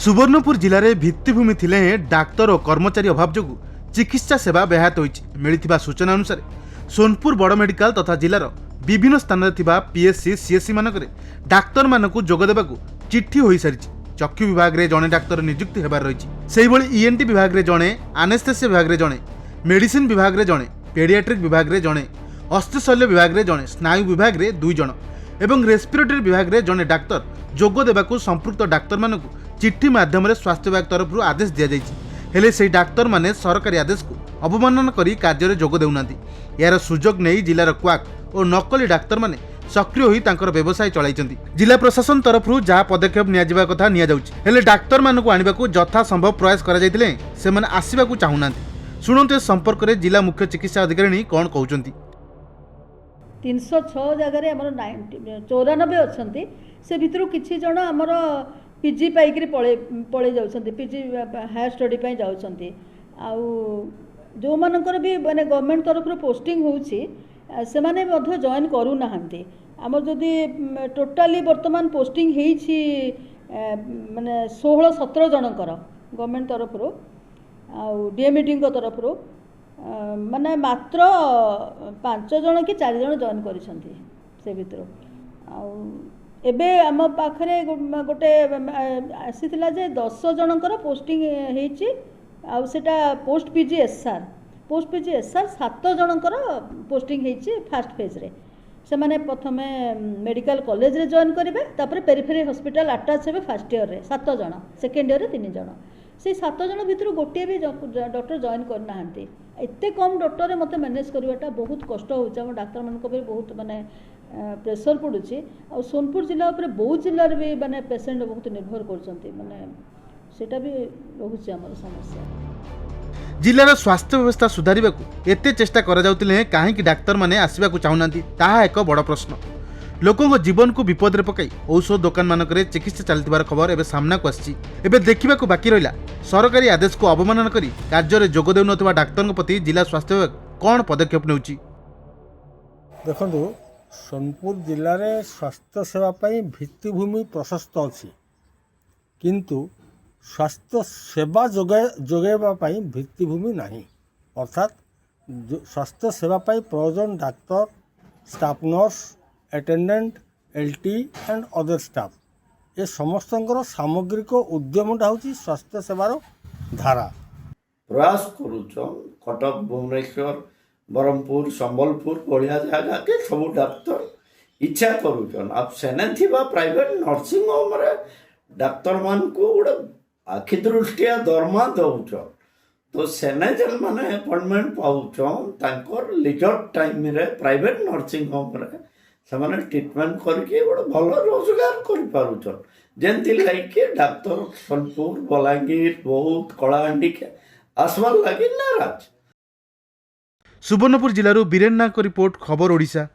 सुवर्णपुर जिले में भित्तिभूमि थिले डाक्तर और कर्मचारी अभाव जो चिकित्सा सेवा ब्याहत होती सूचना अनुसार सोनपुर बड़ मेडिकल तथा जिलार विभिन्न स्थान में पीएससी सीएससी मानक डाक्तर मानक जोगदेवा चिट्ठी हो सारी। चक्षु विभाग में जड़े डाक्तर नियुक्ति होबार रही। ईएनटी विभाग में जड़े, आनेस्थेसिया विभाग में जड़े, मेडिसिन विभाग में जड़े, पेडियाट्रिक विभाग में जड़े, अस्थिशल्य विभाग में जड़े, स्नायु विभाग में 2 जण एवं रेस्पिरेटरी विभाग में जड़े डाक्तर जोगदेवा संपृक्त डाक्तर मानक चिट्ठी माध्यम स्वास्थ्य विभाग तरफ आदेश दि जाइए। से डाक्तर माने सरकारी आदेश को अवमानना करी कार्य जोग देउना। यार सुजोग नहीं जिलार क्वाक और नकली डाक्तर माने सक्रिय होई तांकर व्यवसाय चलाइछन्ति। जिला प्रशासन तरफ जहाँ पदक्षेप नियाजिबा कथा निया जाउछि, हेले डाक्तर मानकु आनिबाकु यथा संभव प्रयास करा जाइतिले सेमाने आसीबाकु चाहुनांति। सुनंते संपर्क रे जिला मुख्य चिकित्सा अधिकारी कोन कहउछन्ति। 306 जगह आमर 94 अच्छा से भितर किसी जन आमर पीजी पाइक पड़े जाऊँच, पीजी हायर स्टडी पाई जाऊँच। आउ जो मानकर भी माने गवर्नमेंट तरफ पोस्टिंग होउछि से माने मध्य जॉइन करू नाहंती। आमर जदि टोटाली वर्तमान पोस्टिंग हेछि माने 16-17 जनकर गवर्नमेंट तरफ आउ डीएमईटी तरफ माने मात्र 5 जन कि 4 जन जॉइन करिसंती से भितर। आउ एबे आम पाखरे गोटे आसीथिला जे 10 जनकर पोस्टिंग हेछि। आउ सेटा पोस्ट पीजी एसआर 7 जनकर पोस्टिंग हेछि फास्ट फेज रे। से माने प्रथमे मेडिकल कॉलेज रे जॉइन करिवे, तापर पेरिफेरी हॉस्पिटल अटैच हेबे फर्स्ट ईयर रे 7 जन, सेकेंड ईयर रे 3 जन। से 7 जन भितर गोटे भी डॉक्टर जॉइन करना। एते कम डॉक्टर मते मैनेज करवाटा बहुत कष्ट होउछ। हम डाक्टर मान को बहुत माने प्रेशर पड़ुछि। आ सोनपुर जिला उपरे बहुत जिल्ला रे भी माने पेशेंट बहुत निर्भर करछन्ती, माने सेटा भी रहुछि हमर समस्या। जिलार स्वास्थ्य व्यवस्था सुधारिबाकू एते चेष्टा करा जाउतिले काहेकि डाक्तर माने आसीबाकू चाहुनांती ताहा एक बड़ प्रश्न। लोकों जीवन को विपद में पकाई औषध दुकान मानक चिकित्सा चलतिबार खबर एबे सामना को आछि। एबे देखिबाकू बाकी रहिला सरकारी आदेश को अवमानना करी कार्य रे जोग देउ नथिबा डाक्तर प्रति जिला स्वास्थ्य विभाग कोन पदक्षेप नेउछि। देखंतु सोनपुर जिले में स्वास्थ्य सेवा पाई भित्तिभूमि प्रशस्त अच्छी, किंतु स्वास्थ्य सेवा जोगाइबा पाई भित्तिभूमि नहीं। अर्थात स्वास्थ्य सेवा पाई प्रयोजन doctor, staff nurse, attendant, LT and other staff ये समस्तंकर सामग्रिक उद्यमटा हूँ स्वास्थ्य सेवार धारा। प्रयास करुच कटक, भुवनेश्वर, बरहमपुर, संबलपुर बढ़िया जगह के सब डाक्तर इच्छा करुचन। आप सेने थिबा प्राइवेट नर्सिंग होम रे डाक्तर मान को गोटे आखि दृष्टिया दरमा दौचन, तो सेने जन माने अपॉइंटमेंट पाउचन तांकर लिजर टाइम रे प्राइवेट नर्सिंग होम रे से ट्रिटमेंट करके गोटे भल रोजगार कर पारुचन। जेंति लाइक डाक्तर सोनपुर, बलांगीर, बहुत कलाहांडी के आसबार लगी नाराज। सुवर्णपुर जिलूर बीरेन नाग रिपोर्ट, खबर ओडिशा।